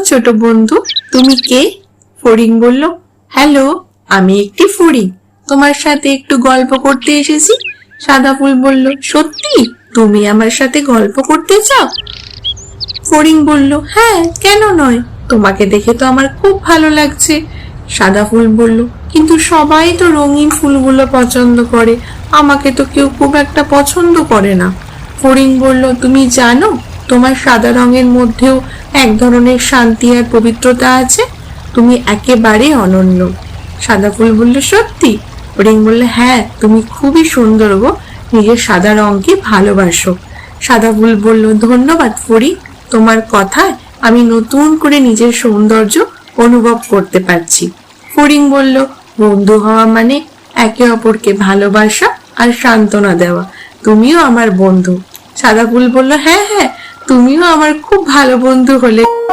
ছোট বন্ধু, তুমি কে? ফড়িং বলল, হ্যালো, আমি একটি ফড়িং, তোমার সাথে একটু গল্প করতে এসেছি। সাদা ফুল বলল, সত্যি তুমি আমার সাথে গল্প করতে চাও? ফড়িং বলল, হ্যাঁ, কেন নয়, তোমাকে দেখে তো আমার খুব ভালো লাগছে। সাদা ফুল বলল, কিন্তু সবাই তো রঙিন ফুলগুলো পছন্দ করে, আমাকে তো কেউ খুব একটা পছন্দ করে না। ফড়িং বলল, তুমি জানো তোমার সাদা রঙের মধ্যেও এক ধরনের শান্তি আর পবিত্রতা আছে, তুমি একেবারে অনন্য। সাদা ফুল বলল, সত্যি? ফড়িং বলল, হ্যাঁ, তুমি খুবই সুন্দর গো, নিজের সাদা রঙকে ভালোবাসো। সাদা ফুল বলল, ধন্যবাদ ফড়িং, তোমার কথায় আমি নতুন করে নিজের সৌন্দর্য অনুভব করতে পারছি। ফড়িং বলল, বন্ধু হওয়া মানে একে অপরকে ভালোবাসা আর সান্ত্বনা দেওয়া, তুমিও আমার বন্ধু। সাদা ফুল বলল, হ্যাঁ হ্যাঁ, তুমিও আমার খুব ভালো বন্ধু হলে।